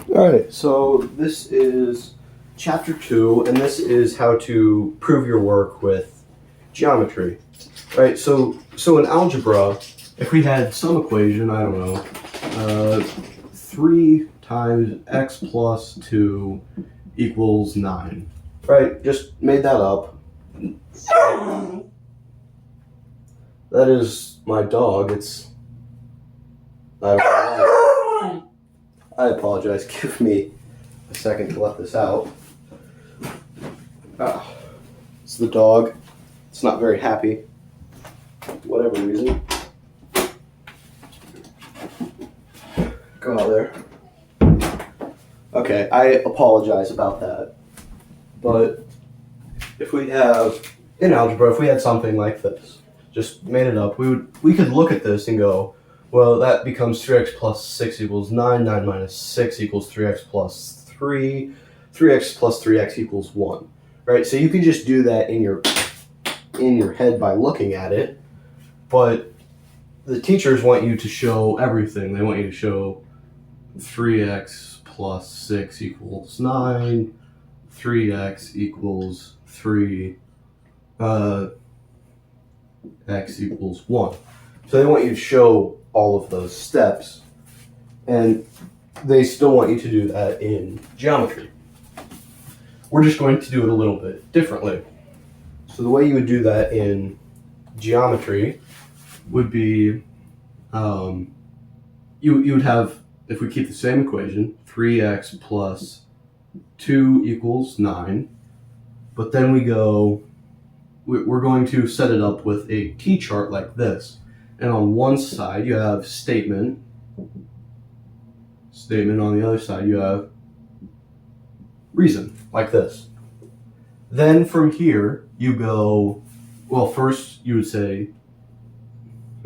Alright, so this is chapter 2, and this is how to prove your work with geometry. Right, so in algebra, if we had some equation, I don't know, 3 times x plus 2 equals 9. Right, just made that up. That is my dog. I apologize. Give me a second to let this out. It's the dog. It's not very happy. For whatever reason. Go out there. Okay, I apologize about that. But if we have, in algebra, if we had something like this, just made it up, we could look at this and go, well, that becomes 3x plus 6 equals 9, 9 minus 6 equals 3x plus 3, 3x plus 3x equals 1. Right? So you can just do that in your head by looking at it, but the teachers want you to show everything. They want you to show 3x plus 6 equals 9, 3x equals 3, x equals 1. So they want you to show all of those steps, and they still want you to do that in geometry. We're just going to do it a little bit differently. So the way you would do that in geometry would be, you would have, if we keep the same equation, 3x plus 2 equals 9, but then we're going to set it up with a T-chart like this. And on one side you have statement. On the other side you have reason, like this. Then from here you go, well, first you would say,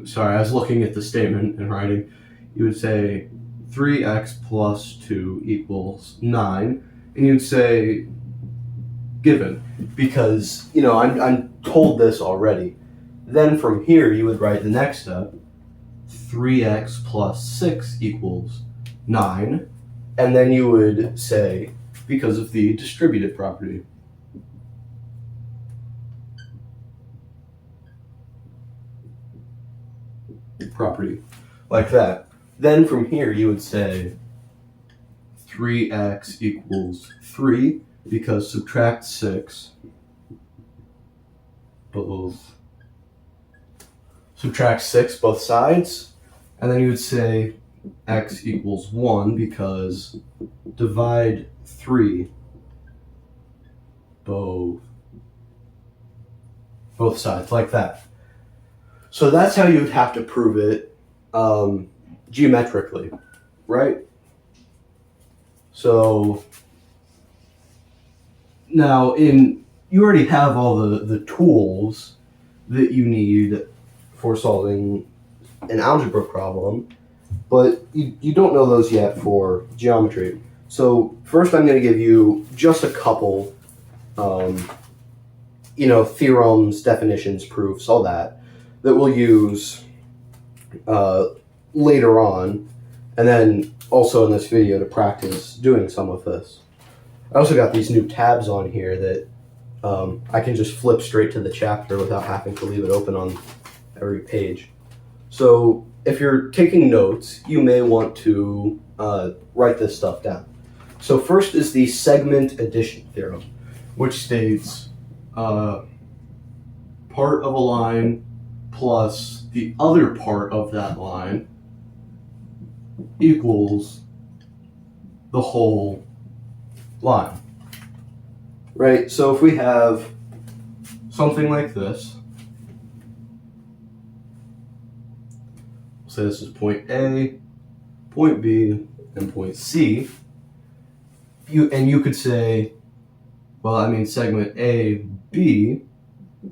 sorry, I was looking at the statement and writing. You would say 3x plus 2 equals 9, and you'd say given, because, I'm told this already. Then from here, you would write the next step, 3x plus 6 equals 9, and then you would say, because of the distributive property. Like that. Then from here, you would say 3x equals 3, because subtract 6, subtract 6 both sides, and then you would say x equals 1 because divide 3 both sides, like that. So that's how you would have to prove it geometrically, right? So now you already have all the tools that you need for solving an algebra problem, but you don't know those yet for geometry. So first I'm going to give you just a couple, theorems, definitions, proofs, all that we'll use later on, and then also in this video to practice doing some of this. I also got these new tabs on here that I can just flip straight to the chapter without having to leave it open on every page. So if you're taking notes, you may want to write this stuff down. So first is the segment addition theorem, which states part of a line plus the other part of that line equals the whole line. Right, so if we have something like this, say this is point A, point B, and point C, you could say, segment AB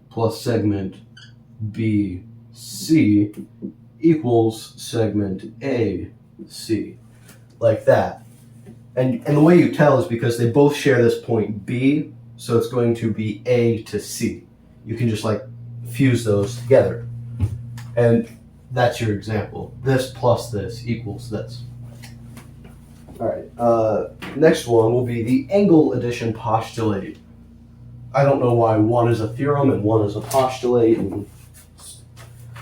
plus segment BC equals segment AC, like that. And the way you tell is because they both share this point B, so it's going to be A to C. You can just fuse those together. And that's your example. This plus this equals this. All right. Next one will be the angle addition postulate. I don't know why one is a theorem and one is a postulate, and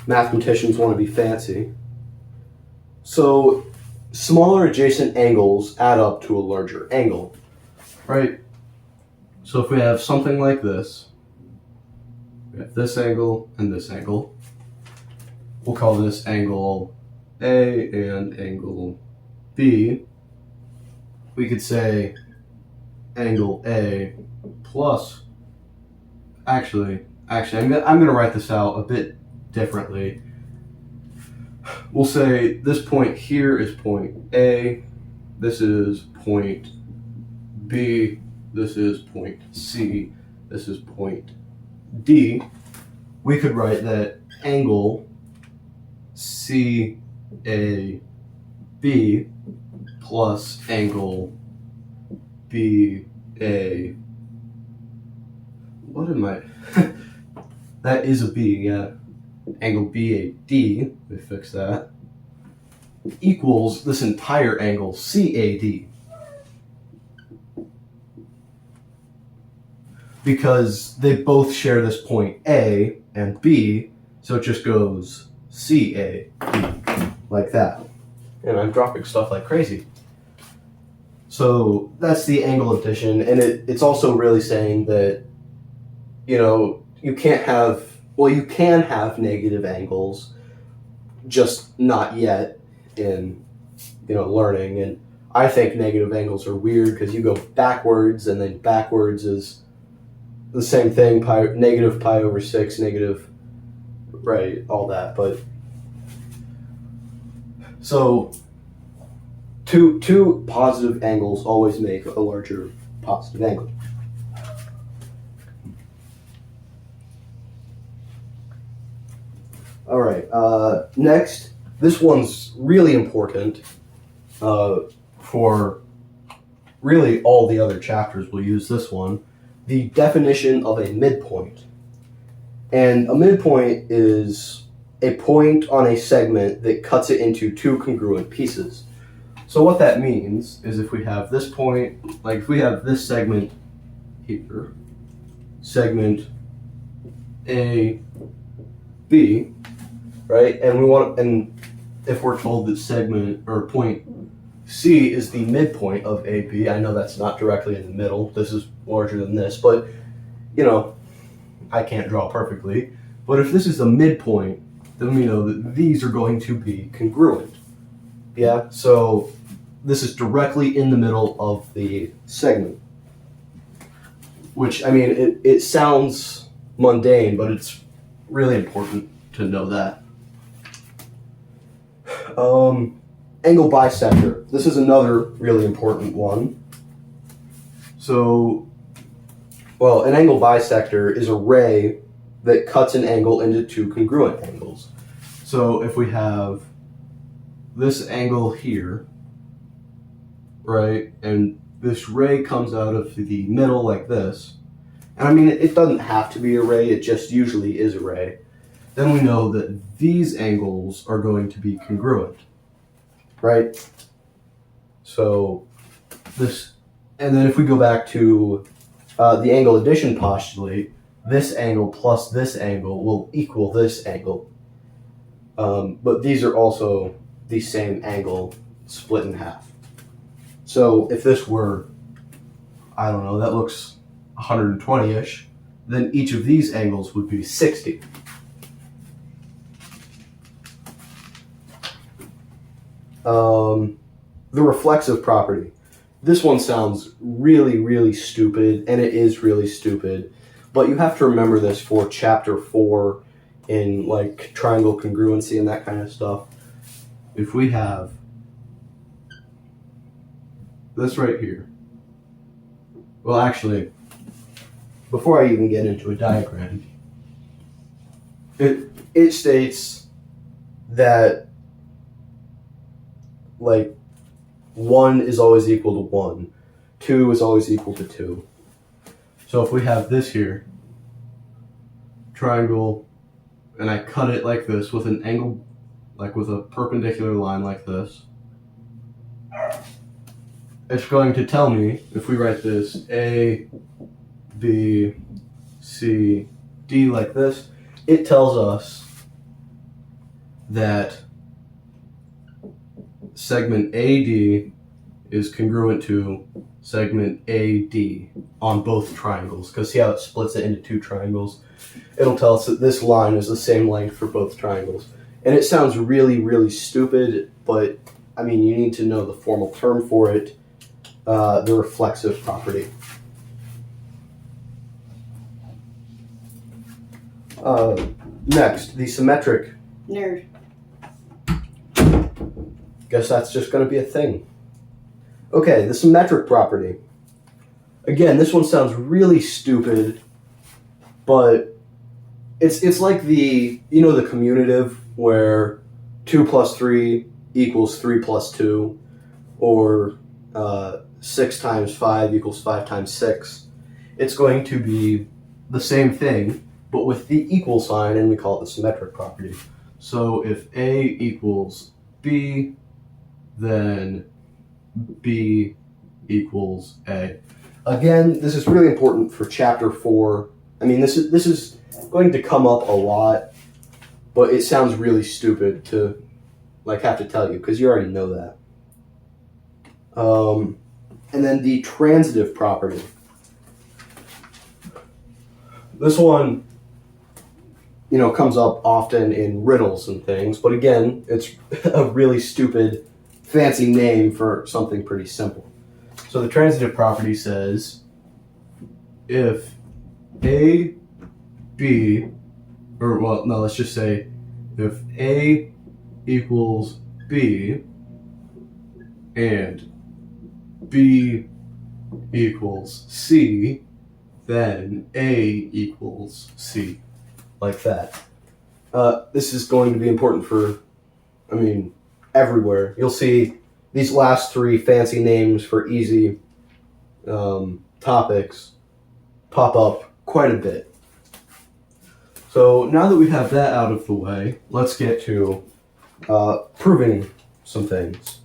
mathematicians want to be fancy. So, smaller adjacent angles add up to a larger angle, right? So if we have something like this, we have this angle and this angle. We'll call this angle A and angle B. We could say angle A plus, actually, I'm going to write this out a bit differently. We'll say this point here is point A, this is point B, this is point C, this is point D. We could write that angle CAB plus angle BA. What am I? That is a B, yeah. Angle BAD, we fix that, equals this entire angle CAD. Because they both share this point A and B, so it just goes CAD, like that. And I'm dropping stuff like crazy. So that's the angle addition, and it's also really saying that, you can't have, you can have negative angles, just not yet in, learning. And I think negative angles are weird because you go backwards, and then backwards is the same thing, negative pi over 6, negative, right, all that. But so two positive angles always make a larger positive angle. All right, next, this one's really important for really all the other chapters. We'll use this one. The definition of a midpoint. And a midpoint is a point on a segment that cuts it into two congruent pieces. So what that means is if we have this point, like if we have this segment here, segment A, B, right? And if we're told that segment or point C is the midpoint of AB, I know that's not directly in the middle. This is larger than this, but I can't draw perfectly. But if this is the midpoint, then we know that these are going to be congruent. Yeah, so this is directly in the middle of the segment. Which, it sounds mundane, but it's really important to know that. Angle bisector. This is another really important one. So, an angle bisector is a ray that cuts an angle into two congruent angles. So if we have this angle here, right, and this ray comes out of the middle like this, and it doesn't have to be a ray, it just usually is a ray, then we know that these angles are going to be congruent, right? So this, and then if we go back to the angle addition postulate, this angle plus this angle will equal this angle. But these are also the same angle split in half. So if this were, I don't know, that looks 120-ish, then each of these angles would be 60. The reflexive property. This one sounds really, really stupid, and it is really stupid, but you have to remember this for chapter 4 in like triangle congruency and that kind of stuff. If we have this right here, well, actually, before I even get into a diagram, it states that like 1 is always equal to 1, 2 is always equal to 2. So if we have this here, triangle, and I cut it like this with an angle, like with a perpendicular line like this, it's going to tell me, if we write this A, B, C, D like this, it tells us that segment AD is congruent to segment AD on both triangles, because see how it splits it into two triangles? It'll tell us that this line is the same length for both triangles. And it sounds really, really stupid, but I mean, you need to know the formal term for it, the reflexive property. Next, the symmetric. Nerd. Guess that's just going to be a thing. Okay, the symmetric property. Again, this one sounds really stupid, but it's like the commutative where 2 plus 3 equals 3 plus 2, or 6 times 5 equals 5 times 6. It's going to be the same thing, but with the equal sign, and we call it the symmetric property. So if A equals B, then B equals A. Again, this is really important for chapter 4. I mean, this is going to come up a lot, but it sounds really stupid to have to tell you, because you already know that. And then the transitive property. This one, comes up often in riddles and things, but again, it's a really stupid, fancy name for something pretty simple. So the transitive property says if A, B, let's just say if A equals B and B equals C, then A equals C, like that. This is going to be important for, everywhere. You'll see these last three fancy names for easy topics pop up quite a bit. So now that we have that out of the way, let's get to proving some things.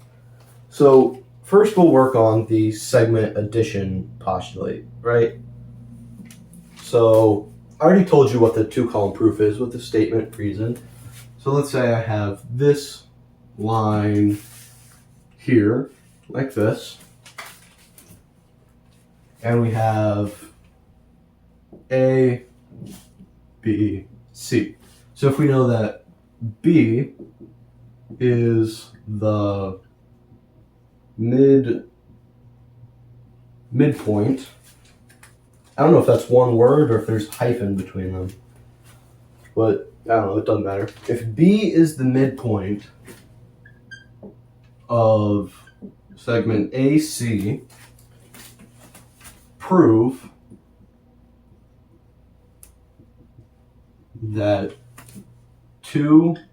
So first we'll work on the segment addition postulate, right? So I already told you what the two-column proof is with the statement reason. So let's say I have this line here, like this, and we have A, B, C. So if we know that B is the midpoint, I don't know if that's one word or if there's hyphen between them, but I don't know, it doesn't matter. If B is the midpoint of segment AC, prove that 2AB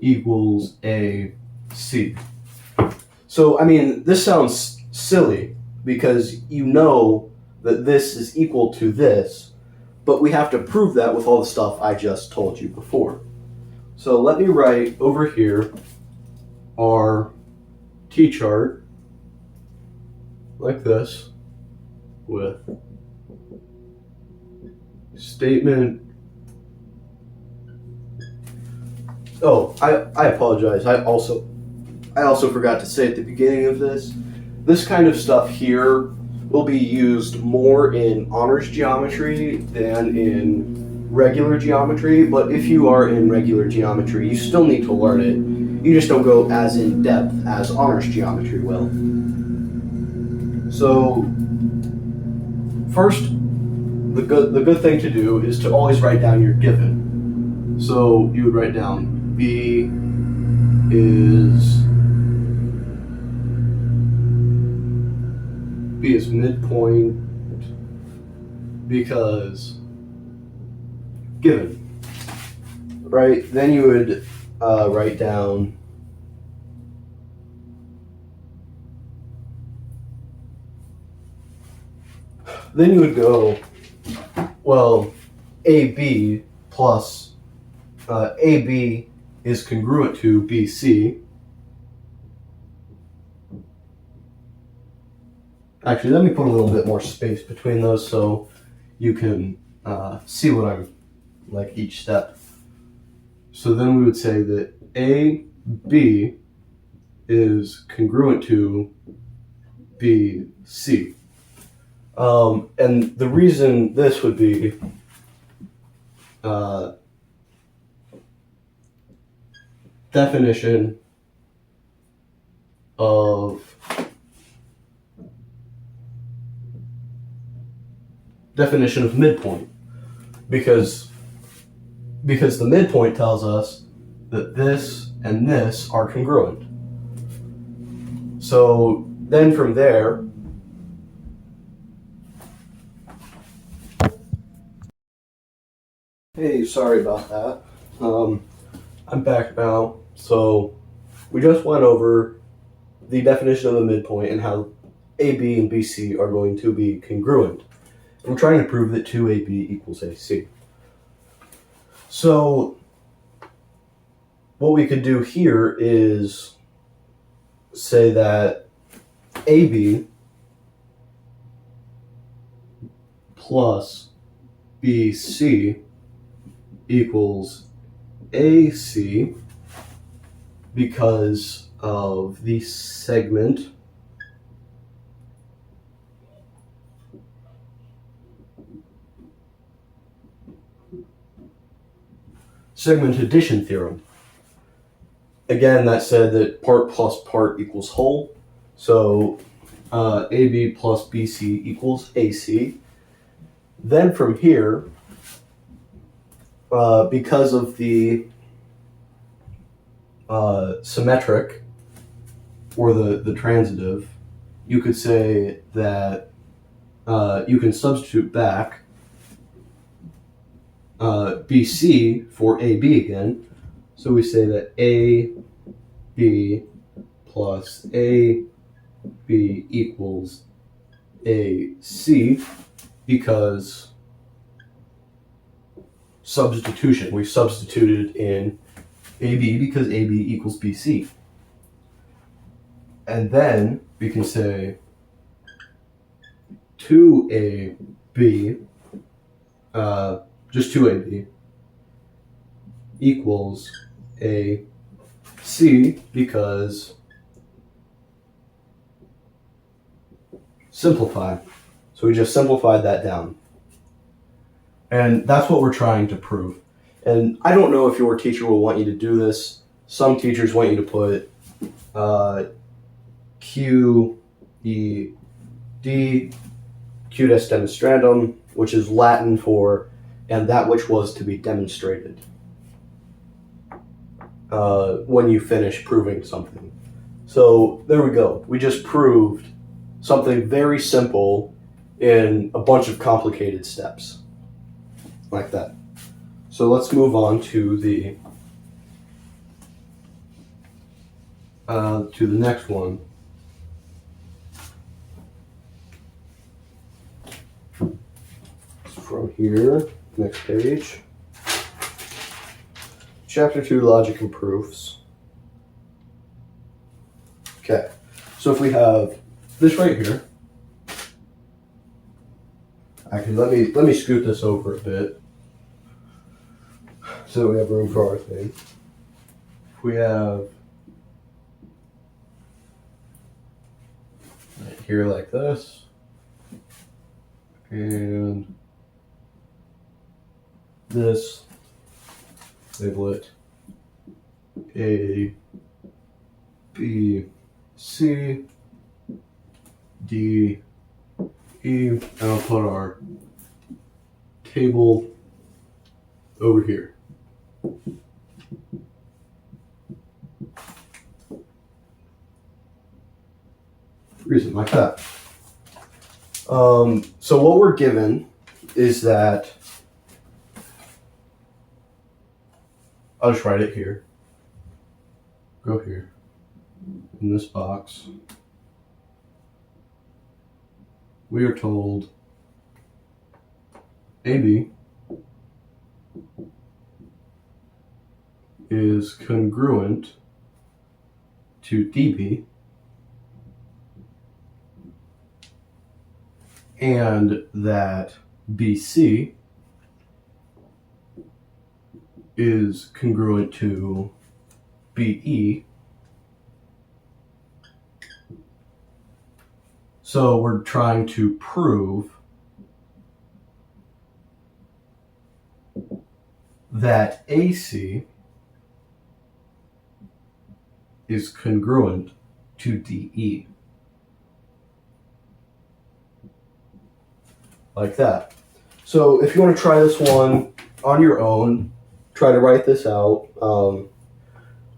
equals AC. So, this sounds silly because you know that this is equal to this, but we have to prove that with all the stuff I just told you before. So let me write over here our T-chart like this with statement. Oh, I apologize. I also forgot to say at the beginning of this kind of stuff here will be used more in honors geometry than in regular geometry, but if you are in regular geometry, you still need to learn it. You just don't go as in depth as honors geometry will. So first, the good thing to do is to always write down your given. So you would write down B is midpoint because given, right? Then you would write down then you would go, well, AB plus AB is congruent to BC, Actually, let me put a little bit more space between those so you can see what I'm like each step. So then we would say that AB is congruent to BC. And the reason this would be definition of midpoint, because the midpoint tells us that this and this are congruent. So then from there, hey, sorry about that. I'm back now. So we just went over the definition of a midpoint and how AB and BC are going to be congruent. And we're trying to prove that 2AB equals AC. So what we could do here is say that AB plus BC equals AC because of the segment addition theorem. Again, that said that part plus part equals whole. So AB plus BC equals AC. Then from here, because of the symmetric or the transitive, you could say that you can substitute back BC for AB again. So we say that AB plus AB equals AC because substitution. We substituted in AB because AB equals BC. And then we can say 2AB, just 2AB, equals AC because simplify. So we just simplified that down. And that's what we're trying to prove. And I don't know if your teacher will want you to do this. Some teachers want you to put QED, quidus demonstrandum, which is Latin for and that which was to be demonstrated when you finish proving something. So there we go. We just proved something very simple in a bunch of complicated steps. Like that. So let's move on to the next one. From here, next page. Chapter 2, Logic and Proofs. Okay, so if we have this right here, actually let me scoot this over a bit so that we have room for our thing. If we have right here like this, and this, label it A, B, C, D, E, and I'll put our table over here. Reason like that. So what we're given is that, I'll just write it here. Go here. In this box, we are told AB is congruent to DB and that BC is congruent to BE. So we're trying to prove that AC is congruent to DE. Like that. So if you want to try this one on your own, try to write this out.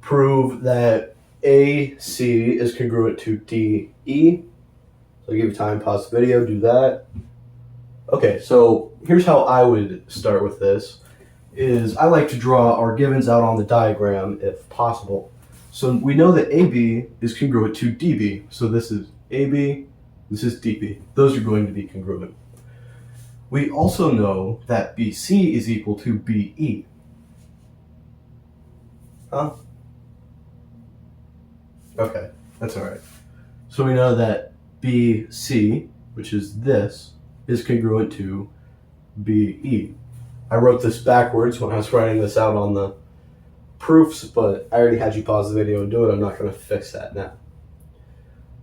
Prove that AC is congruent to DE. So give you time, pause the video, do that. Okay, so here's how I would start with this. Is I like to draw our givens out on the diagram if possible. So we know that AB is congruent to DB. So this is AB, this is DB. Those are going to be congruent. We also know that BC is equal to BE. Huh? Okay, that's all right. So we know that BC, which is this, is congruent to BE. I wrote this backwards when I was writing this out on the proofs, but I already had you pause the video and do it. I'm not going to fix that now.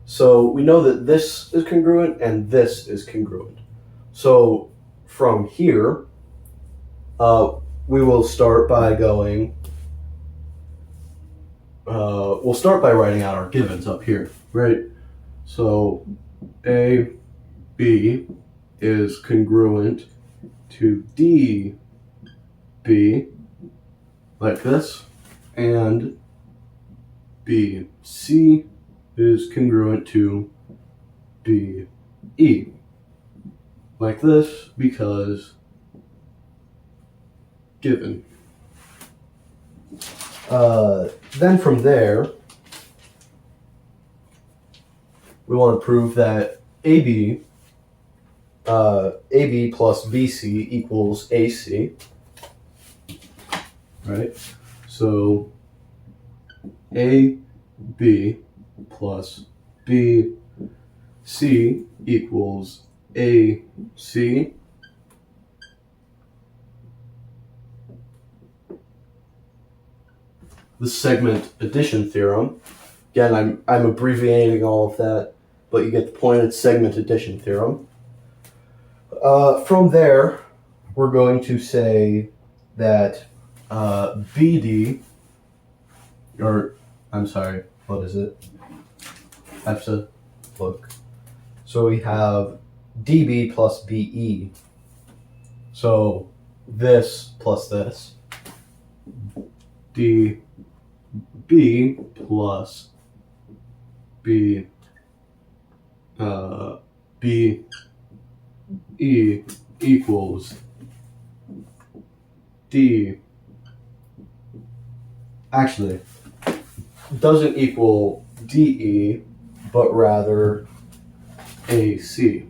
So we know that this is congruent and this is congruent. So from here, we will start by going, we'll start by writing out our givens up here, right? So A, B is congruent to D, B, like this, and B, C is congruent to B, E, like this, because given. Then from there, we want to prove that AB plus BC equals AC, right? So AB plus BC equals AC. The segment addition theorem. Again, I'm abbreviating all of that, but you get the point. It's segment addition theorem. From there, we're going to say that BD, or I'm sorry, what is it? I have to look. So we have DB plus BE. So this plus this. DB plus BE equals D. Actually, doesn't equal DE, but rather AC.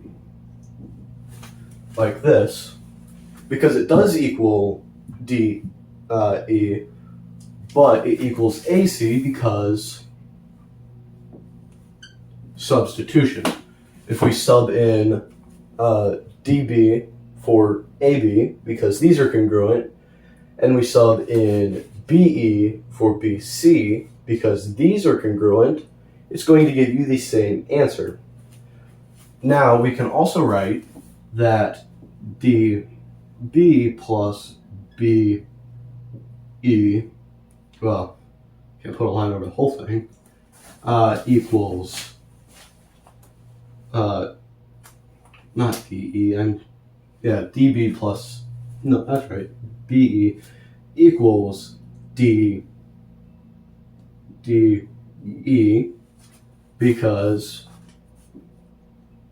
Like this, because it does equal DE, but it equals AC because substitution. If we sub in DB for AB, because these are congruent, and we sub in BE for BC, because these are congruent, it's going to give you the same answer. Now, we can also write that DB plus BE, well, can't put a line over the whole thing, equals, not DE, DB plus, no, that's right, BE equals DE, because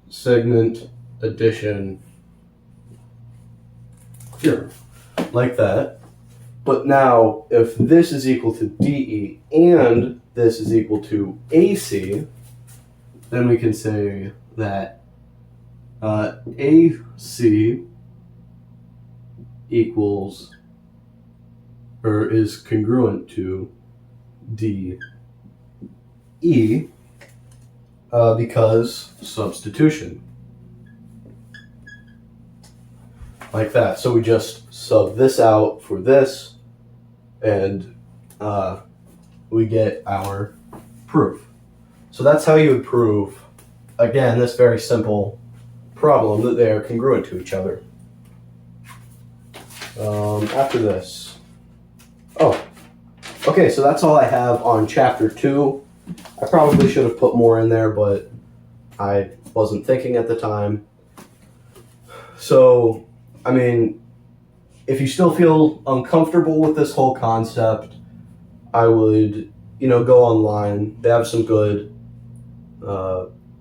segment addition theorem, like that. But now, if this is equal to DE and this is equal to AC, then we can say that AC equals, or is congruent to DE, because substitution. like that. So we just sub this out for this, and we get our proof. So that's how you would prove, again, this very simple problem that they are congruent to each other. After this, okay, so that's all I have on chapter 2. I probably should have put more in there, but I wasn't thinking at the time. So, I mean, if you still feel uncomfortable with this whole concept, I would, go online. They have some good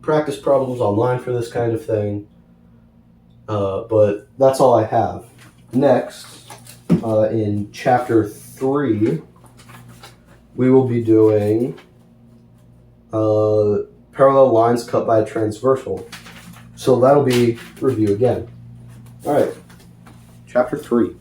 practice problems online for this kind of thing. But that's all I have. Next, in chapter 3, we will be doing parallel lines cut by a transversal. So that'll be review again. All right, chapter 3.